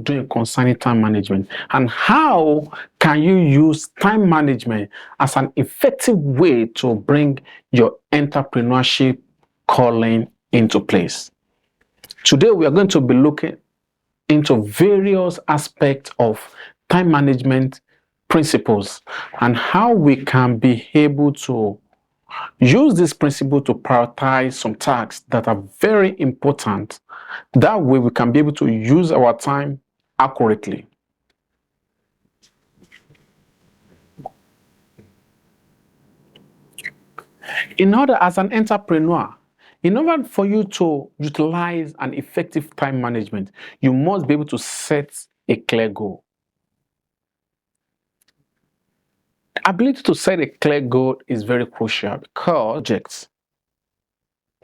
doing concerning time management, and how can you use time management as an effective way to bring your entrepreneurship calling into place. Today, we are going to be looking into various aspects of time management principles and how we can be able to use this principle to prioritize some tasks that are very important. That way we can be able to use our time accurately. As an entrepreneur, in order for you to utilize an effective time management, you must be able to set a clear goal. The ability to set a clear goal is very crucial because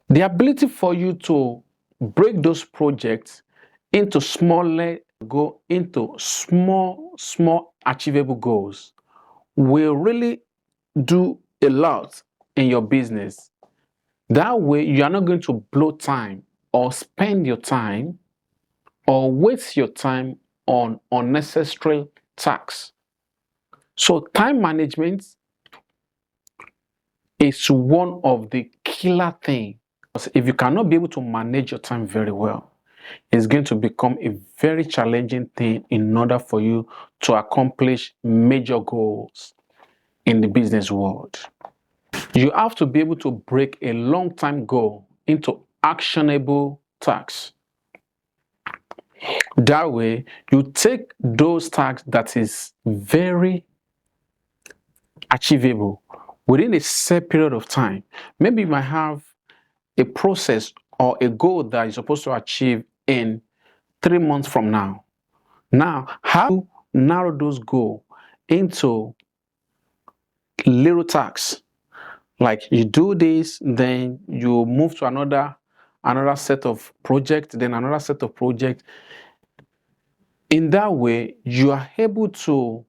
the ability for you to break those projects into smaller small achievable goals will really do a lot in your business. That way, you are not going to blow time or spend your time or waste your time on unnecessary tasks. So time management is one of the killer things. If you cannot be able to manage your time very well, it's going to become a very challenging thing in order for you to accomplish major goals in the business world. You have to be able to break a long-term goal into actionable tasks. That way, you take those tasks that is very achievable within a set period of time. Maybe you might have a process or a goal that you're supposed to achieve in 3 months from now. Now, how do you narrow those goals into little tasks? Like you do this, then you move to another set of projects, then another set of projects. In that way, you are able to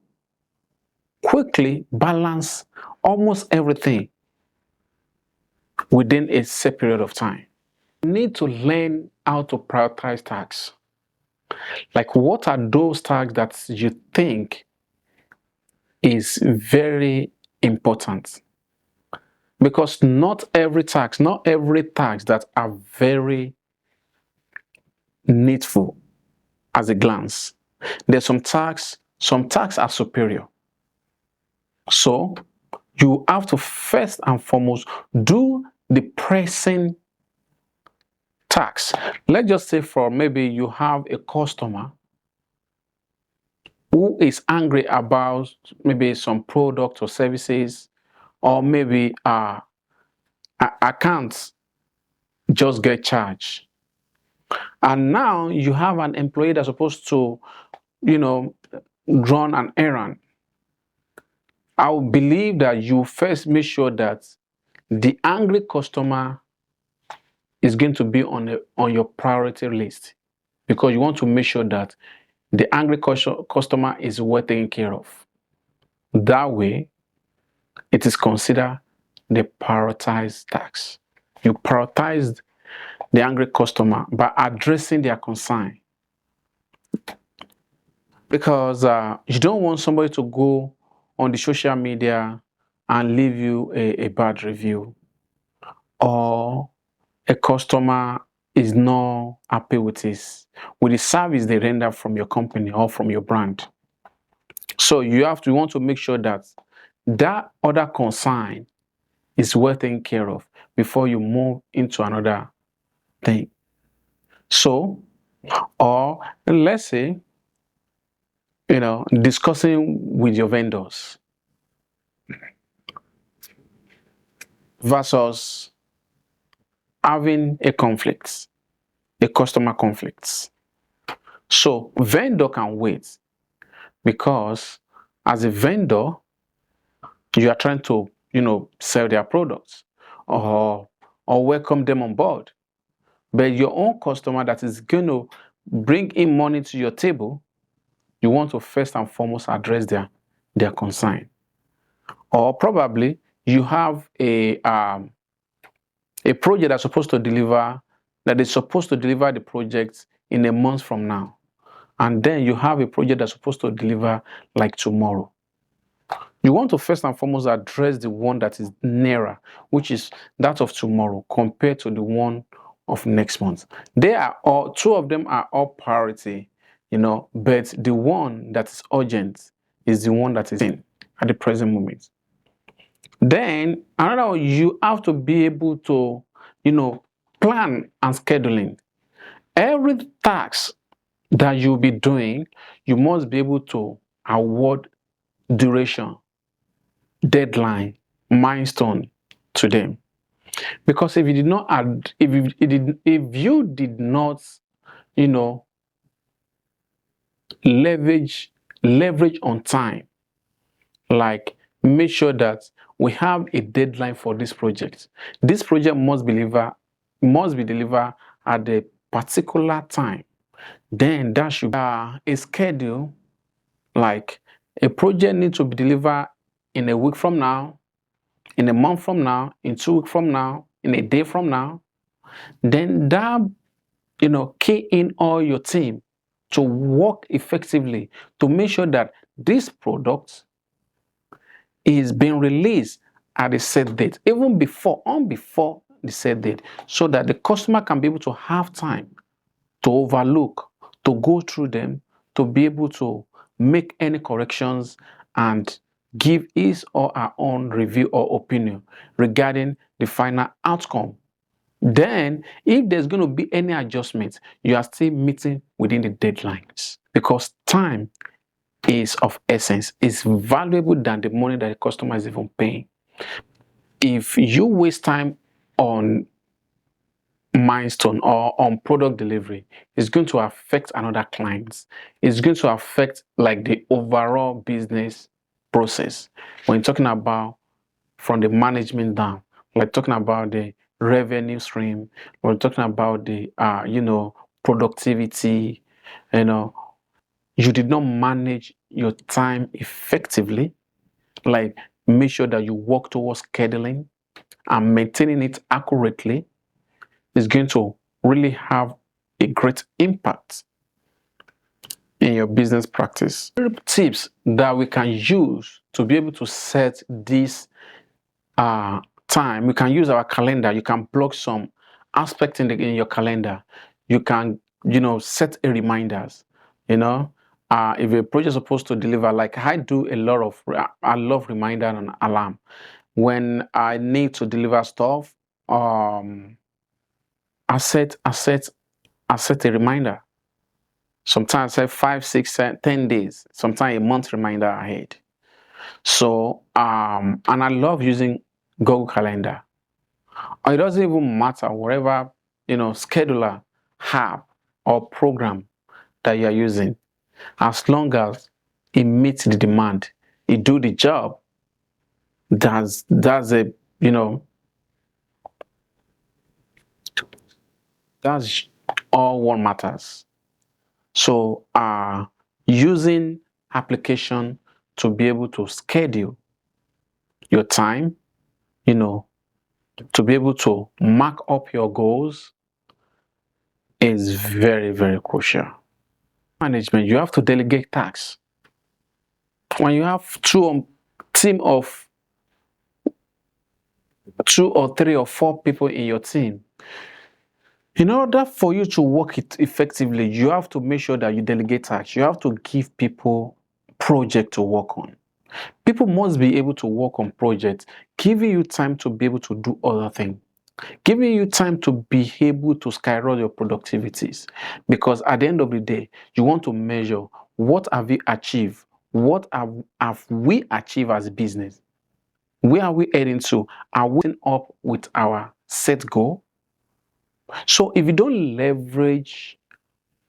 quickly balance almost everything within a set period of time. You need to learn how to prioritize tasks. Like, what are those tasks that you think is very important? Because not every task that are very needful as a glance. There's some tasks are superior. So you have to first and foremost do the pressing tasks. Let's just say maybe you have a customer who is angry about maybe some product or services, or maybe accounts just get charged. And now you have an employee that's supposed to, run an errand. I would believe that you first make sure that the angry customer is going to be on your priority list, because you want to make sure that the angry customer is well taken care of. That way, it is considered the prioritized task. You prioritized the angry customer by addressing their concern, because you don't want somebody to go on the social media and leave you a bad review, or a customer is not happy with the service they render from your company or from your brand. So you want to make sure that that other concern is well taken care of before you move into another thing. So, or let's say, discussing with your vendors versus having a customer conflict. So vendor can wait, because as a vendor, you are trying to, sell their products or welcome them on board. But your own customer that is going to bring in money to your table, you want to first and foremost address their concern. Or probably you have a project that's supposed to deliver the project in a month from now. and then you have a project that's supposed to deliver like tomorrow. You want to first and foremost address the one that is nearer, which is that of tomorrow, compared to the one of next month. They are all, two of them are all priority, but the one that is urgent is the one that is in at the present moment. Then another one, you have to be able to, plan and scheduling. Every task that you'll be doing, you must be able to award duration, deadline, milestone to them. Because if you did not add, if you did not, you know, leverage on time, like make sure that we have a deadline for this project. This project must be delivered at a particular time. Then that should be a schedule, like a project needs to be delivered in a week from now, in a month from now, in 2 weeks from now, in a day from now. Then that, key in all your team to work effectively to make sure that this product is being released at a set date, even before the set date, so that the customer can be able to have time to overlook, to go through them, to be able to make any corrections and give his or her own review or opinion regarding the final outcome. Then, if there's going to be any adjustments, you are still meeting within the deadlines, because time is of essence. It's valuable than the money that the customer is even paying. If you waste time on milestone or on product delivery, it's going to affect another clients. It's going to affect like the overall business process. When you're talking about from the management down, like talking about the revenue stream, we're talking about the productivity, you did not manage your time effectively. Like make sure that you work towards scheduling and maintaining it accurately is going to really have a great impact in your business practice. Tips that we can use to be able to set this time. We can use our calendar. You can block some aspect in your calendar. You can, set a reminders. If a project is supposed to deliver, like I do I love reminder and alarm. When I need to deliver stuff, I set a reminder. Sometimes I say 5, 6, 10 days, sometimes a month reminder ahead. So, and I love using Google Calendar. It doesn't even matter whatever, scheduler, app, or program that you are using, as long as it meets the demand, it do the job. That's that's all what matters. So, using application to be able to schedule your time, to be able to mark up your goals is very, very crucial. Management, you have to delegate tasks. When you have team of 2 or 3 or 4 people in your team, in order for you to work it effectively, you have to make sure that you delegate tasks. You have to give people project to work on. People must be able to work on projects, giving you time to be able to do other things, giving you time to be able to skyrocket your productivities. Because at the end of the day, you want to measure what have we achieved, what have we achieved as a business, where are we heading to, are we up with our set goal? So if you don't leverage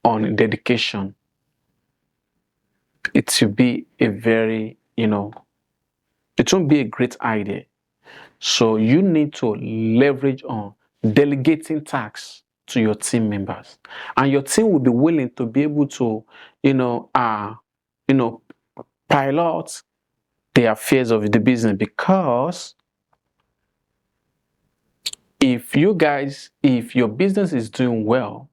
on dedication, it should be a very, it won't be a great idea. So you need to leverage on delegating tasks to your team members, and your team will be willing to be able to, pilot the affairs of the business. Because if your business is doing well,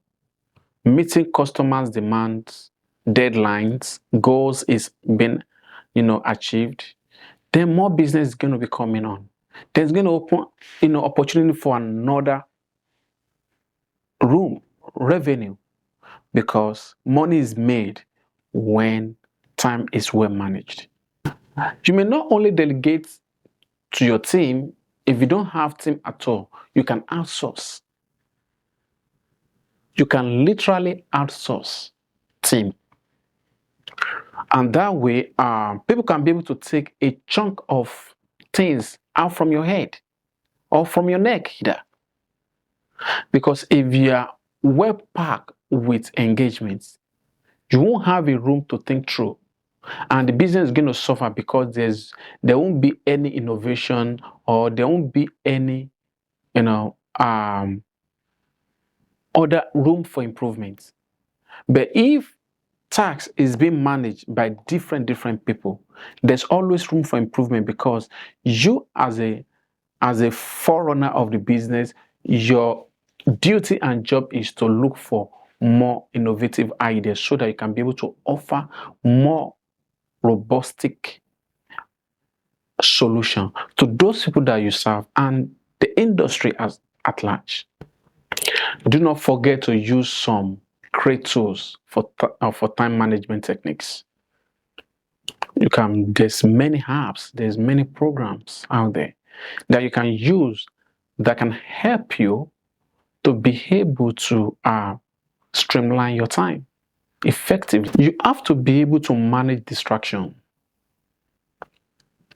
meeting customers' demands, deadlines, goals is being, achieved, then more business is going to be coming on. There's going to open, opportunity for another room, revenue, because money is made when time is well managed. You may not only delegate to your team. If you don't have team at all, you can outsource. You can literally outsource team. And that way, people can be able to take a chunk of things out from your head or from your neck either. Because if you are well packed with engagements, you won't have a room to think through. And the business is going to suffer because there won't be any innovation, or there won't be any, other room for improvement. But if tax is being managed by different people, there's always room for improvement, because you as a forerunner of the business, your duty and job is to look for more innovative ideas so that you can be able to offer more robustic solution to those people that you serve and the industry at large. Do not forget to use some great tools for time management techniques. There's many apps, there's many programs out there that you can use that can help you to be able to streamline your time effectively. You have to be able to manage distraction.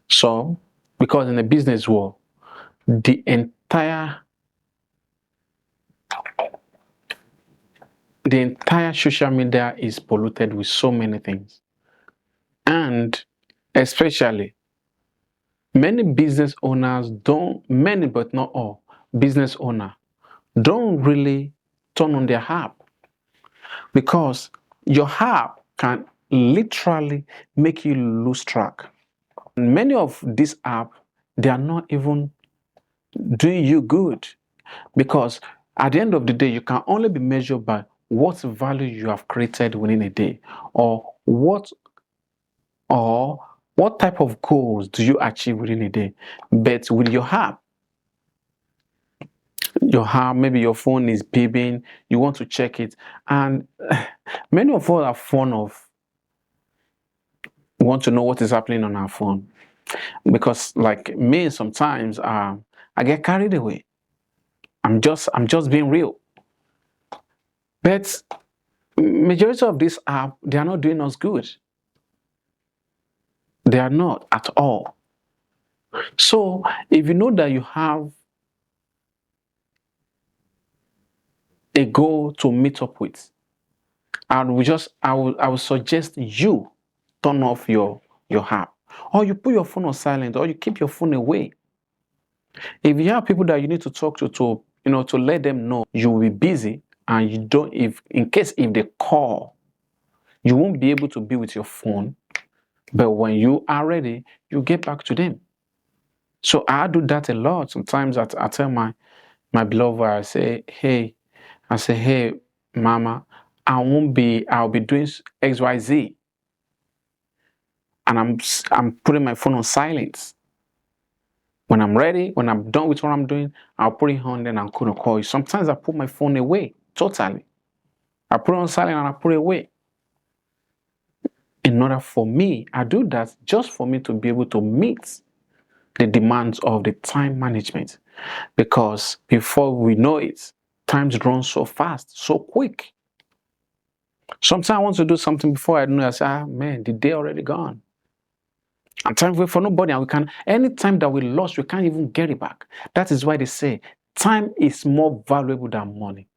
So, because in the business world, the entire social media is polluted with so many things. And especially, many business owners many but not all, business owners don't really turn on their app, because your app can literally make you lose track. And many of these apps, they are not even doing you good, because at the end of the day, you can only be measured by what value you have created within a day, or what type of goals do you achieve within a day. But with your app, maybe your phone is beeping, you want to check it, and many of us are fond of want to know what is happening on our phone, because like me, sometimes I get carried away. I'm just being real. But majority of this app, they are not doing us good. They are not at all. So if you know that you have a goal to meet up with, I will suggest you turn off your app, or you put your phone on silent, or you keep your phone away. If you have people that you need to talk to let them know you will be busy, and you don't, if they call, you won't be able to be with your phone. But when you are ready, you get back to them. So I do that a lot. Sometimes I tell my beloved, I say, hey, mama, I'll be doing XYZ. And I'm putting my phone on silence. When I'm ready, when I'm done with what I'm doing, I'll put it on, then I'm going to call you. Sometimes I put my phone away totally. I put it on silent and I put it away. In order for me, I do that just for me to be able to meet the demands of the time management. Because before we know it, times run so fast, so quick. Sometimes I want to do something, before I know, I say, man, the day already gone. And time wait for nobody, and any time that we lost, we can't even get it back. That is why they say time is more valuable than money.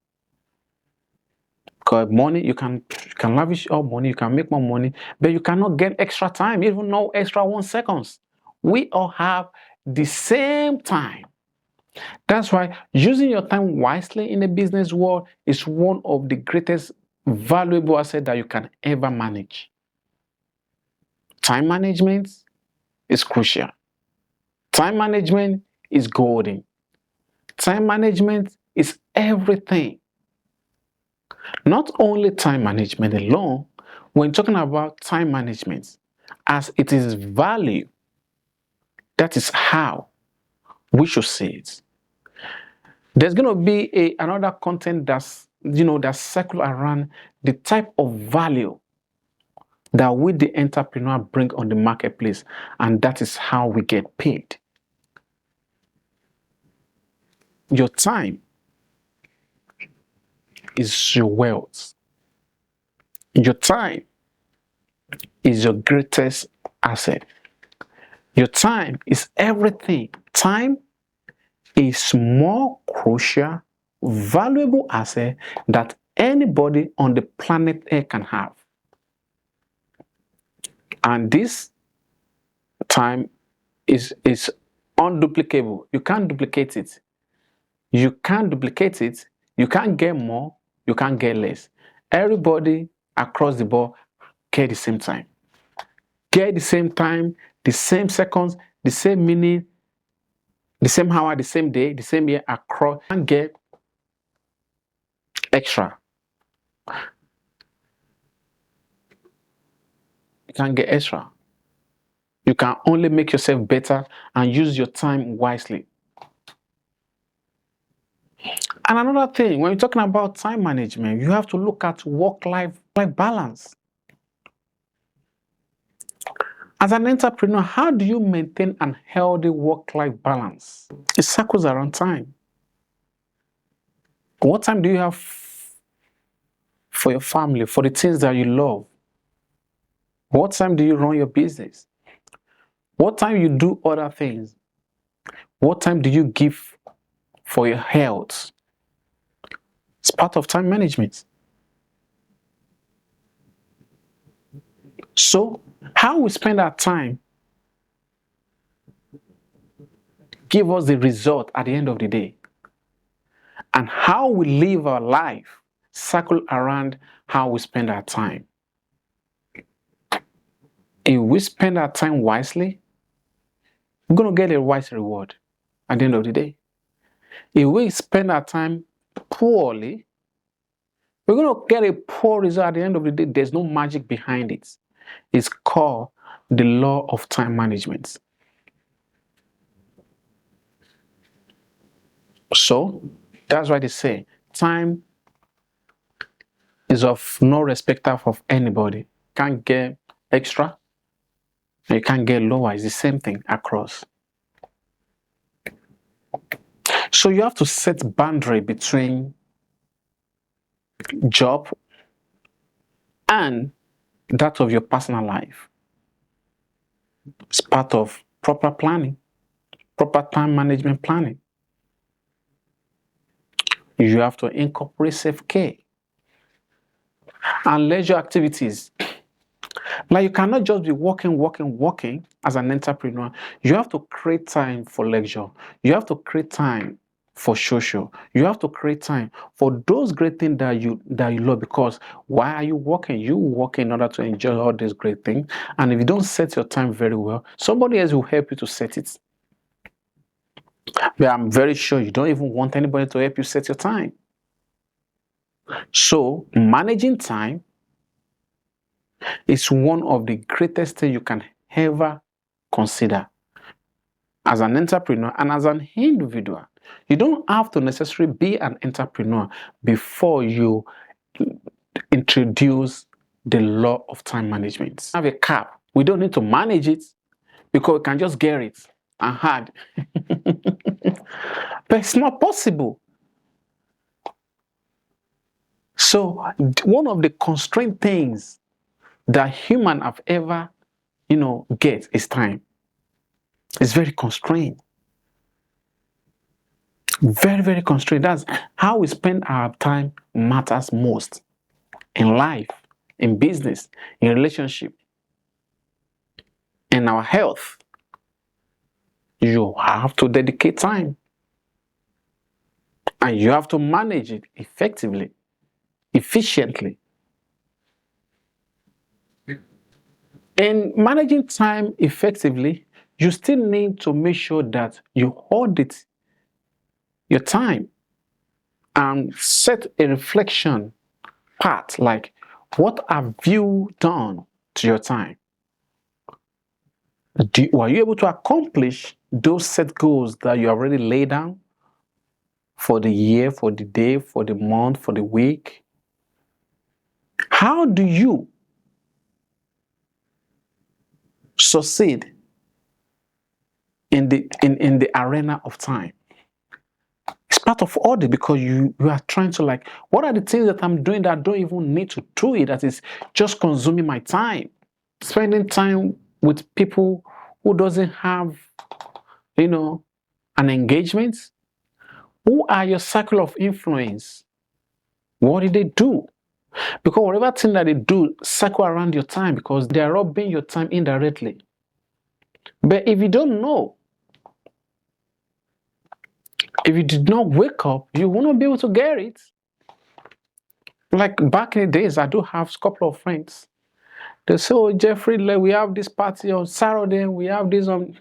Because money, you can lavish all money, you can make more money, but you cannot get extra time, even no extra 1 second. We all have the same time. That's why using your time wisely in the business world is one of the greatest valuable assets that you can ever manage. Time management is crucial. Time management is golden. Time management is everything. Not only time management alone, when talking about time management, as it is value, that is how we should see it. There's going to be another content that's, that circle around the type of value that we, the entrepreneur, bring on the marketplace, and that is how we get paid. Your time is your wealth. Your time is your greatest asset. Your time is everything. Time is more crucial, valuable asset that anybody on the planet Earth can have. And this time is unduplicable. You can't duplicate it. You can't duplicate it. You can't get more. You can't get less. Everybody across the board get the same time. Get the same time, the same seconds, the same minute, the same hour, the same day, the same year across. You can't get extra. You can't get extra. You can only make yourself better and use your time wisely. And another thing, when you're talking about time management, you have to look at work-life balance. As an entrepreneur, how do you maintain a healthy work-life balance? It circles around time. What time do you have for your family, for the things that you love? What time do you run your business? What time you do other things? What time do you give for your health? It's part of time management. So, how we spend our time give us the result at the end of the day. And how we live our life circle around how we spend our time. If we spend our time wisely, we're going to get a wise reward at the end of the day. If we spend our time poorly, we're going to get a poor result at the end of the day. There's no magic behind it. It's called the law of time management. So, that's why they say time is of no respect of anybody. Can't get extra, and you can't get lower. It's the same thing across. So you have to set boundary between job and that of your personal life. It's part of proper planning, proper time management planning. You have to incorporate self-care and leisure activities. Like, you cannot just be working as an entrepreneur. You have to create time for leisure. You have to create time for social. You have to create time for those great things that you love. Because why are you working? You work in order to enjoy all these great things. And if you don't set your time very well, somebody else will help you to set it. But I'm very sure you don't even want anybody to help you set your time. So managing time is one of the greatest things you can ever consider as an entrepreneur and as an individual. You don't have to necessarily be an entrepreneur before you introduce the law of time management. Have a cap. We don't need to manage it because we can just get it and hard. But it's not possible. So one of the constraint things that human have ever, get is time. It's very constrained. Very, very constrained. That's how we spend our time matters most in life, in business, in relationship, in our health. You have to dedicate time. And you have to manage it effectively, efficiently. In managing time effectively, you still need to make sure that you audit your time and set a reflection part, like, What have you done to your time? Were you able to accomplish those set goals that you already laid down for the year, for the day, for the month, for the week? How do you succeed in the arena of time? It's part of all this, because you are trying to, like, what are the things that I'm doing that I don't even need to do it, that is just consuming my time? Spending time with people who doesn't have, an engagement. Who are your circle of influence? What did they do? Because whatever thing that they do circle around your time, because they are robbing your time indirectly. But if you don't know, if you did not wake up, you will not be able to get it. Like back in the days, I do have a couple of friends. They say, "Oh, Jeffrey, like, we have this party on Saturday, we have this on,"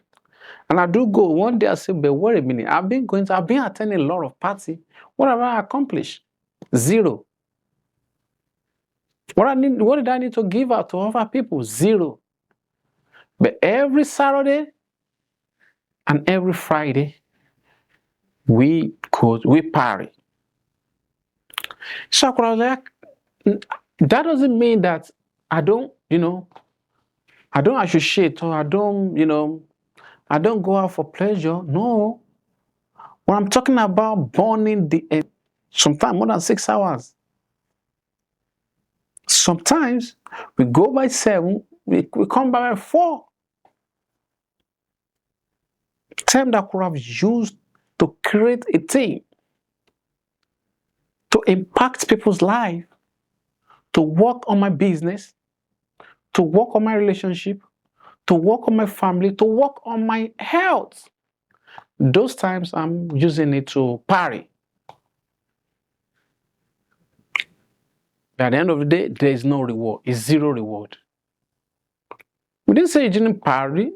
and I do go. One day I say, "But wait a minute, I've been attending a lot of party. What have I accomplished? Zero. What did I need to give out to other people? Zero." But every Saturday and every Friday, we party. So I was like, that doesn't mean that I don't, I don't associate, or I don't, I don't go out for pleasure. No. When I'm talking about burning sometimes more than 6 hours. Sometimes we go by 7, we come by 4. Time that could have used to create a team, to impact people's life, to work on my business, to work on my relationship, to work on my family, to work on my health. Those times I'm using it to party. But at the end of the day, there is no reward. It's zero reward. We didn't say you didn't party.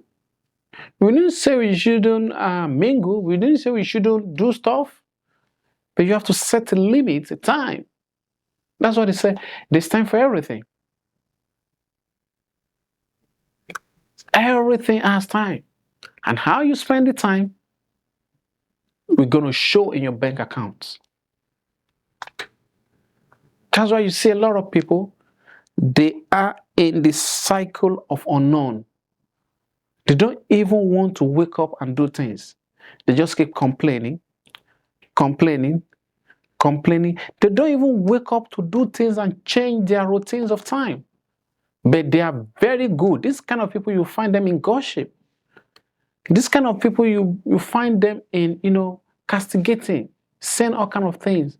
We didn't say we shouldn't mingle. We didn't say we shouldn't do stuff. But you have to set a limit, a time. That's what they say. There's time for everything. Everything has time. And how you spend the time, we're going to show in your bank accounts. That's why you see a lot of people, they are in the cycle of unknown. They don't even want to wake up and do things. They just keep complaining. They don't even wake up to do things and change their routines of time. But they are very good. This kind of people, you find them in gossip. This kind of people, you find them in, castigating, saying all kind of things,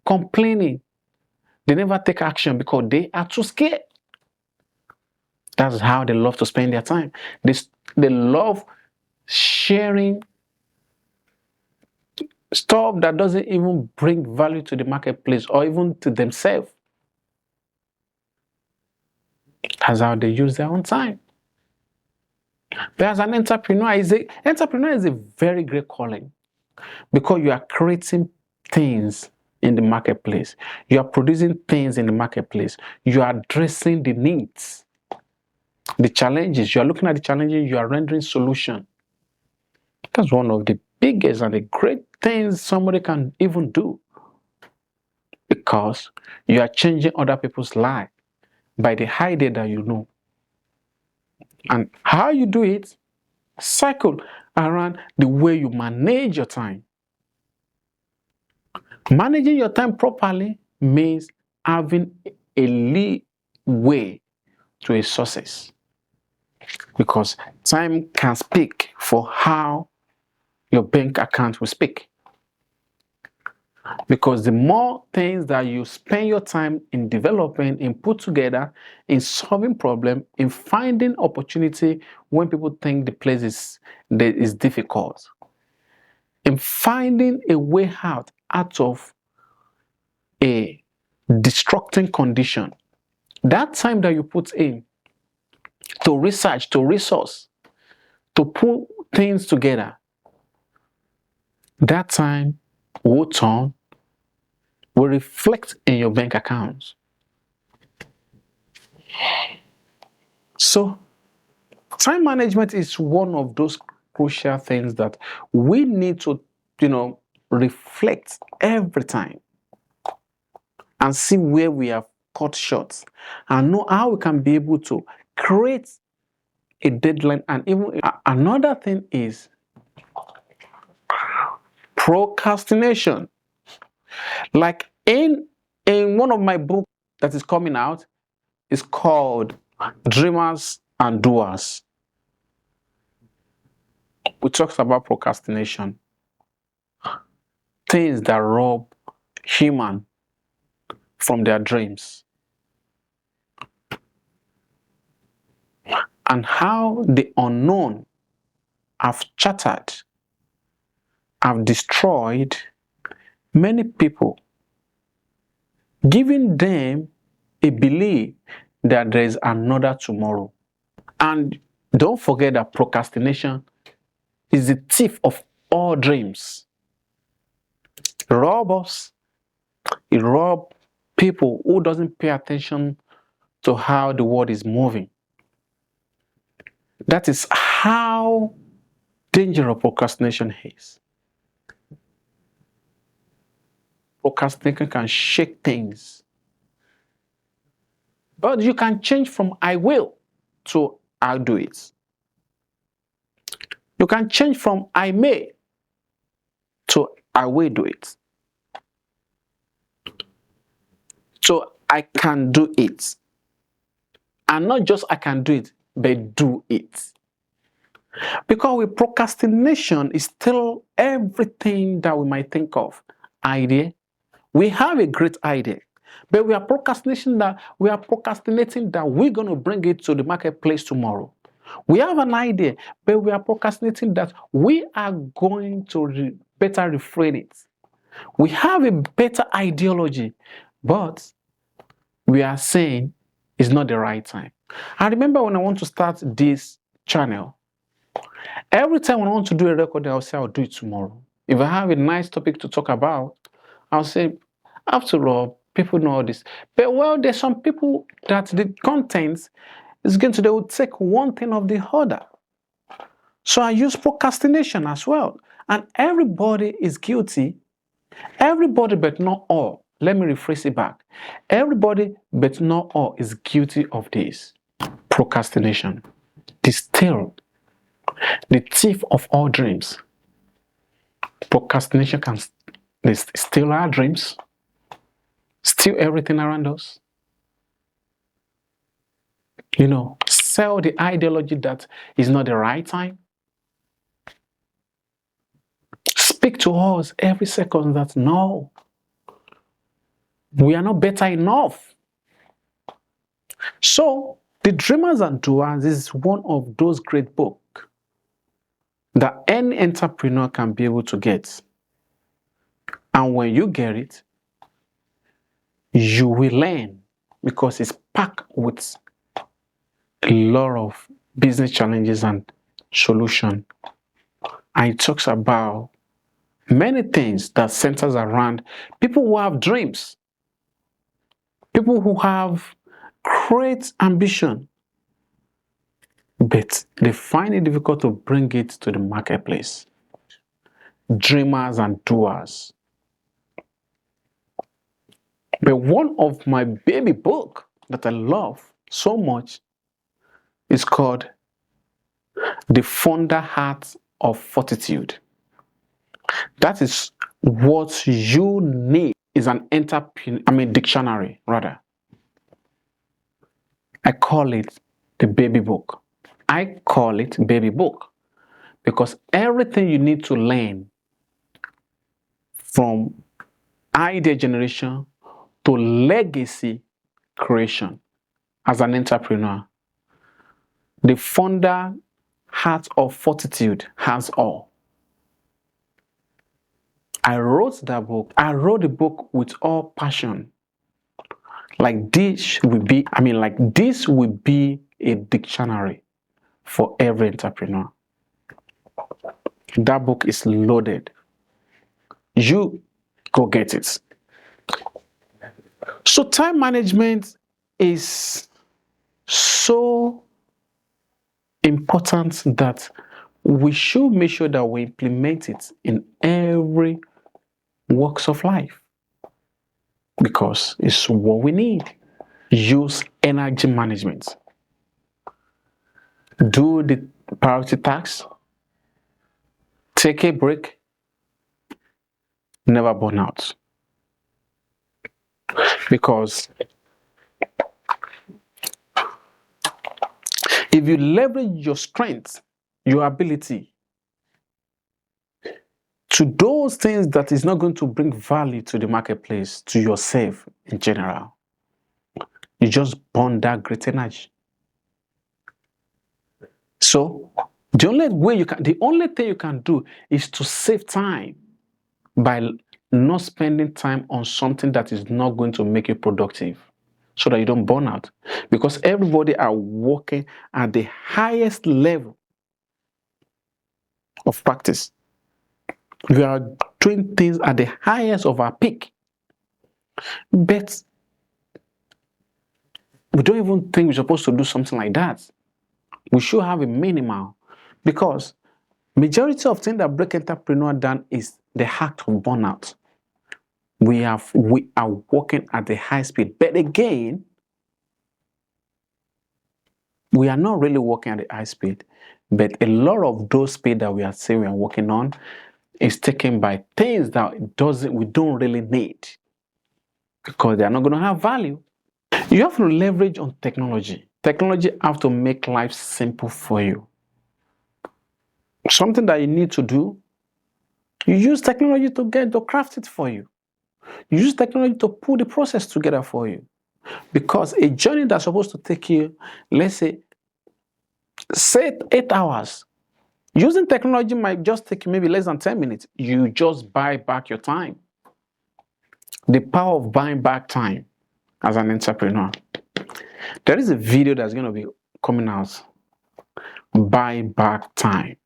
complaining. They never take action because they are too scared. That's how they love to spend their time. They love sharing stuff that doesn't even bring value to the marketplace or even to themselves. That's how they use their own time. But as an entrepreneur, entrepreneur is a very great calling, because you are creating things in the marketplace. You are producing things in the marketplace. You are addressing the needs, the challenges. You are looking at the challenges, you are rendering solution. That's one of the biggest and the great things somebody can even do, because you are changing other people's lives by the idea that you know. And how you do it, cycle around the way you manage your time. Managing your time properly means having a leeway to a success, because time can speak for how your bank account will speak. Because the more things that you spend your time in developing, in put together, in solving problems, in finding opportunity when people think the place is difficult, in finding a way out of a destructing condition, that time that you put in to research, to resource, to put things together, that time will reflect in your bank accounts. So time management is one of those crucial things that we need to, reflect every time and see where we have cut short and know how we can be able to create a deadline. And even another thing is procrastination. Like in one of my books that is coming out, is called Dreamers and Doers. We talked about procrastination, things that rob human from their dreams, and how the unknown have shattered, have destroyed many people, giving them a belief that there is another tomorrow. And don't forget that procrastination is the thief of all dreams. It robs us. It robs people who doesn't pay attention to how the world is moving. That is how dangerous procrastination is. Procrastination can shake things. But you can change from I will to I'll do it. You can change from I may to I will do it. So I can do it. And not just I can do it, but do it. Because with procrastination is still everything that we might think of. Idea. We have a great idea, but we are procrastinating that we're going to bring it to the marketplace tomorrow. We have an idea, but we are procrastinating that we are going to better refrain it. We have a better ideology, but we are saying it's not the right time. I remember when I want to start this channel, every time when I want to do a record, I'll say I'll do it tomorrow. If I have a nice topic to talk about, I'll say, after all, people know all this. But well, there's some people that the content is going to, they will take one thing of the other. So I use procrastination as well. And everybody is guilty. Everybody, but not all. Let me rephrase it back. Everybody, but not all, is guilty of this. Procrastination. The thief of all dreams. Procrastination can steal our dreams, steal everything around us. Sell the ideology that is not the right time. Speak to us every second that no, we are not better enough. So, The Dreamers and Doers is one of those great books that any entrepreneur can be able to get. And when you get it, you will learn, because it's packed with a lot of business challenges and solutions. And it talks about many things that centers around people who have dreams, people who have great ambition, but they find it difficult to bring it to the marketplace. Dreamers and Doers. But one of my baby book that I love so much is called The Founder Heart of Fortitude. That is what you need, is an dictionary rather. I call it the baby book. I call it baby book because everything you need to learn from idea generation to legacy creation as an entrepreneur, the Founder Heart of Fortitude has all. I wrote that book. I wrote the book with all passion. This will be a dictionary for every entrepreneur. That book is loaded. You go get it. So time management is so important that we should make sure that we implement it in every walks of life, because it's what we need. Use energy management. Do the priority tasks. Take a break. Never burn out. Because if you leverage your strength, your ability to those things that is not going to bring value to the marketplace, to yourself in general, you just burn that great energy. So the only thing you can do is to save time by not spending time on something that is not going to make you productive, so that you don't burn out. Because everybody are working at the highest level of practice. We are doing things at the highest of our peak, but we don't even think we're supposed to do something like that. We should have a minimal, because majority of things that break entrepreneur down is the act of burnout. We are working at the high speed, but again, we are not really working at the high speed. But a lot of those speed that we are saying we are working on is taken by things that we don't really need, because they are not going to have value. You have to leverage on technology. Technology have to make life simple for you. Something that you need to do, you use technology to craft it for you. You use technology to put the process together for you. Because a journey that's supposed to take you, let's say 8 hours, using technology might just take you maybe less than 10 minutes. You just buy back your time. The power of buying back time as an entrepreneur. There is a video that's going to be coming out. Buy back time.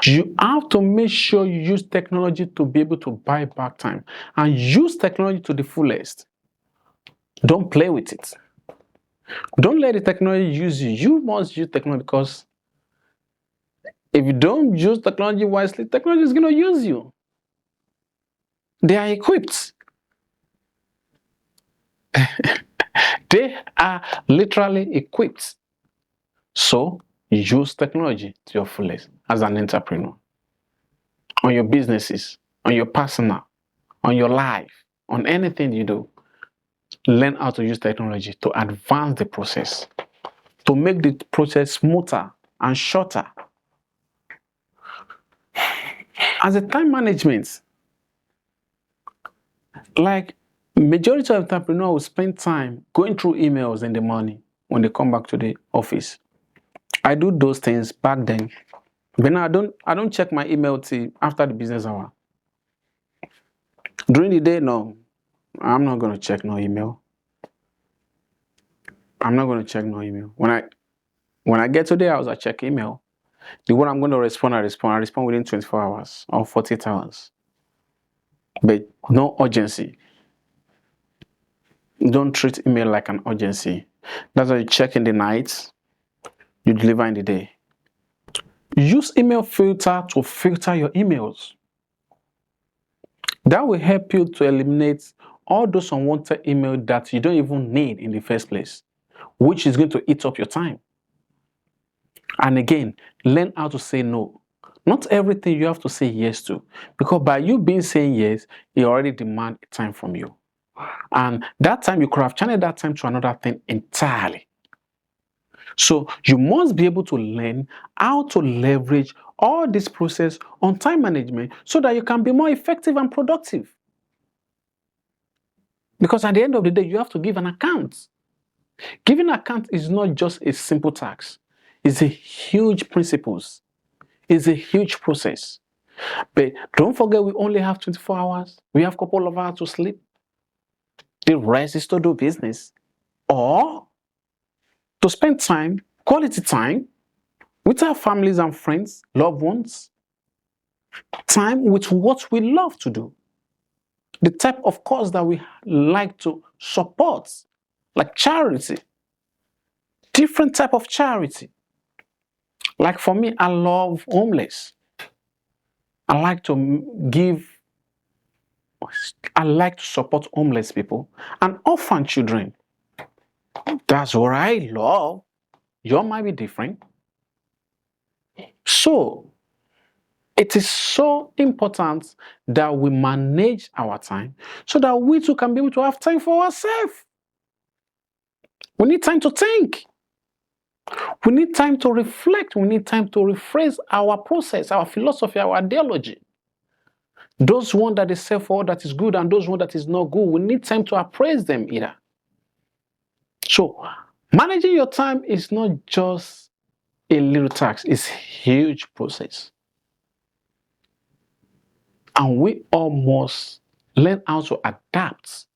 You have to make sure you use technology to be able to buy back time, and use technology to the fullest. Don't play with it. Don't let the technology use you. You must use technology, because if you don't use technology wisely, technology is going to use you. They are equipped. They are literally equipped. So use technology to your fullest as an entrepreneur. On your businesses, on your personal, on your life, on anything you do. Learn how to use technology to advance the process, to make the process smoother and shorter. As a time management, like majority of entrepreneurs will spend time going through emails in the morning when they come back to the office. I do those things back then, but now I don't check my email till after the business hour. During the day, no, I'm not going to check no email. I'm not going to check no email. When I get to the house, I check email. The one I'm going to respond, I respond within 24 hours or 48 hours. But no urgency. Don't treat email like an urgency. That's why you check in the night, you deliver in the day. Use email filter to filter your emails. That will help you to eliminate all those unwanted emails that you don't even need in the first place, which is going to eat up your time. And again, learn how to say no. Not everything you have to say yes to, because by you being saying yes, it already demands time from you. And that time, you could have channeled that time to another thing entirely. So you must be able to learn how to leverage all this process on time management so that you can be more effective and productive. Because at the end of the day, you have to give an account. Giving an account is not just a simple task. It's a huge principle. It's a huge process. But don't forget, we only have 24 hours. We have a couple of hours to sleep. The rest is to do business or to spend time, quality time, with our families and friends, loved ones. Time with what we love to do. The type of cause that we like to support, like charity, different type of charity. Like for me, I love homeless. I like to support homeless people and orphan children. That's what I love. Yours might be different. So, it is so important that we manage our time so that we too can be able to have time for ourselves. We need time to think. We need time to reflect. We need time to rephrase our process, our philosophy, our ideology. Those ones that they say for all that is good and those ones that is not good, we need time to appraise them either. So, managing your time is not just a little task, it's a huge process. And we all must learn how to adapt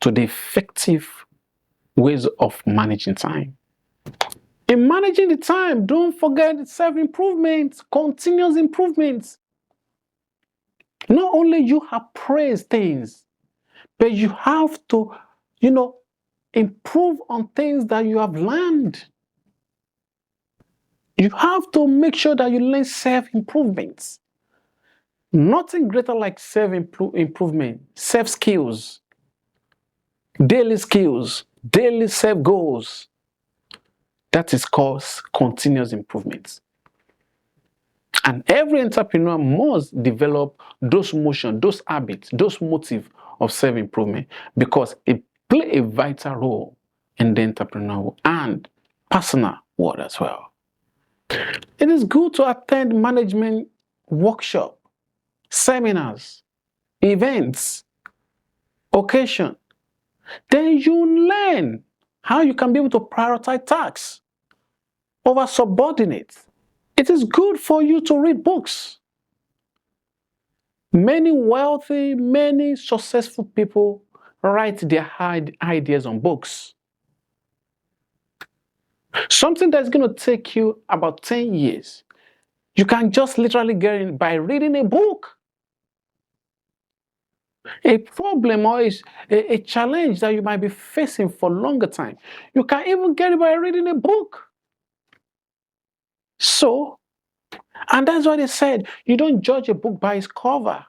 to the effective ways of managing time. In managing the time, don't forget self-improvement, continuous improvement. Not only you appraise things, but you have to, improve on things that you have learned. You have to make sure that you learn self-improvements. Nothing greater like self-improvement, self-skills, daily self-goals. That is called continuous improvement. And every entrepreneur must develop those motions, those habits, those motives of self-improvement because it plays a vital role in the entrepreneurial and personal world as well. It is good to attend management workshops, seminars, events, occasion. Then you learn how you can be able to prioritize tasks over subordinates. It is good for you to read books. Many wealthy, many successful people write their ideas on books. Something that's going to take you about 10 years, you can just literally get in by reading a book. A problem or a challenge that you might be facing for a longer time, you can even get it by reading a book. So, and that's why they said, you don't judge a book by its cover.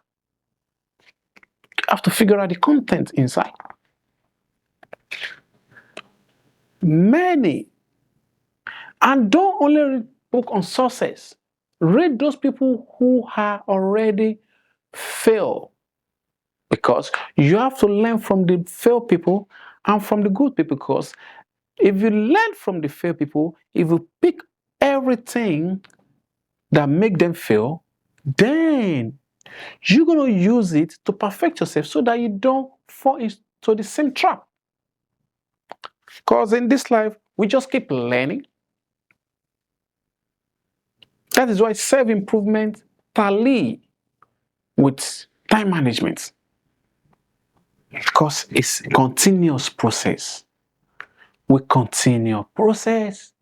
You have to figure out the content inside. Many, and don't only read book on success. Read those people who have already failed. Because you have to learn from the failed people and from the good people. Because if you learn from the failed people, if you pick everything that make them fail, then you're going to use it to perfect yourself so that you don't fall into the same trap. Because in this life, we just keep learning. That is why self-improvement tally with time management. Because it's a continuous process. We continue process.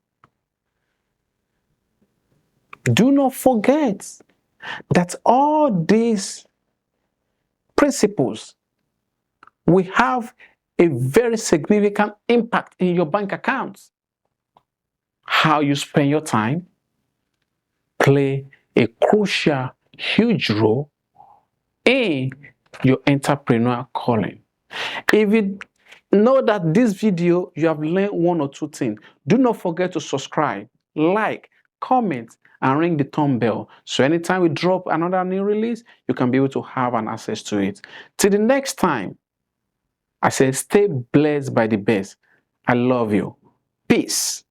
Do not forget that all these principles will have a very significant impact in your bank accounts. How you spend your time play a crucial, huge role in your entrepreneurial calling. If you know that this video, you have learned one or two things, do not forget to subscribe, like, comment, and ring the thumb bell. So anytime we drop another new release, you can be able to have an access to it. Till the next time, I say stay blessed by the best. I love you. Peace.